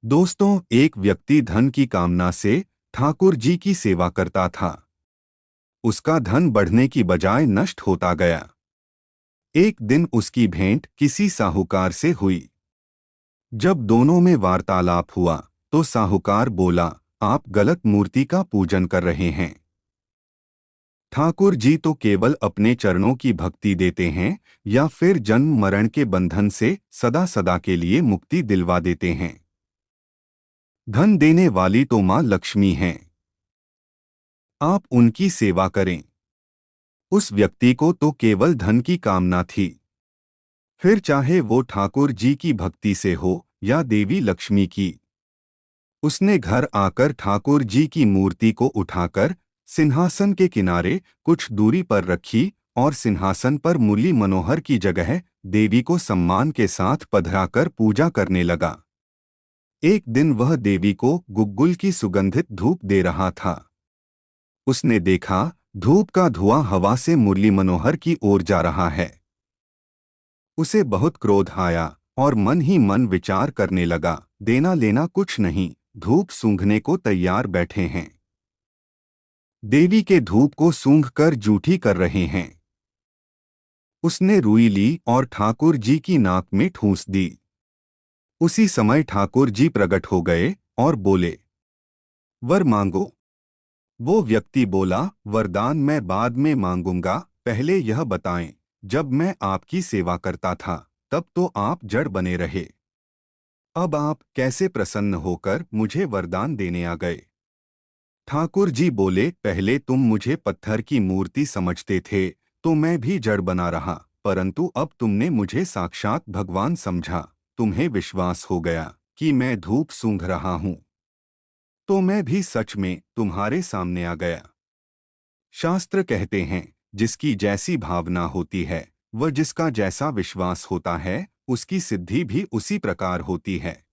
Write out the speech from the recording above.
दोस्तों, एक व्यक्ति धन की कामना से ठाकुर जी की सेवा करता था। उसका धन बढ़ने की बजाय नष्ट होता गया। एक दिन उसकी भेंट किसी साहूकार से हुई। जब दोनों में वार्तालाप हुआ तो साहूकार बोला, आप गलत मूर्ति का पूजन कर रहे हैं। ठाकुर जी तो केवल अपने चरणों की भक्ति देते हैं या फिर जन्म मरण के बंधन से सदा सदा के लिए मुक्ति दिलवा देते हैं। धन देने वाली तो माँ लक्ष्मी हैं। आप उनकी सेवा करें। उस व्यक्ति को तो केवल धन की कामना थी, फिर चाहे वो ठाकुर जी की भक्ति से हो या देवी लक्ष्मी की। उसने घर आकर ठाकुर जी की मूर्ति को उठाकर सिंहासन के किनारे कुछ दूरी पर रखी और सिंहासन पर मुरली मनोहर की जगह देवी को सम्मान के साथ पधराकर पूजा करने लगा। एक दिन वह देवी को गुग्गुल की सुगंधित धूप दे रहा था। उसने देखा, धूप का धुआं हवा से मुरली मनोहर की ओर जा रहा है। उसे बहुत क्रोध आया और मन ही मन विचार करने लगा, देना लेना कुछ नहीं, धूप सूंघने को तैयार बैठे हैं। देवी के धूप को सूंघकर जूठी कर रहे हैं। उसने रुई ली और ठाकुर जी की नाक में ठूंस दी। उसी समय ठाकुर जी प्रकट हो गए और बोले, वर मांगो। वो व्यक्ति बोला, वरदान मैं बाद में मांगूंगा, पहले यह बताएं, जब मैं आपकी सेवा करता था तब तो आप जड़ बने रहे। अब आप कैसे प्रसन्न होकर मुझे वरदान देने आ गए? ठाकुर जी बोले, पहले तुम मुझे पत्थर की मूर्ति समझते थे तो मैं भी जड़ बना रहा, परंतु अब तुमने मुझे साक्षात भगवान समझा। तुम्हें विश्वास हो गया कि मैं धूप सूंघ रहा हूँ, तो मैं भी सच में तुम्हारे सामने आ गया। शास्त्र कहते हैं, जिसकी जैसी भावना होती है, वह जिसका जैसा विश्वास होता है, उसकी सिद्धि भी उसी प्रकार होती है।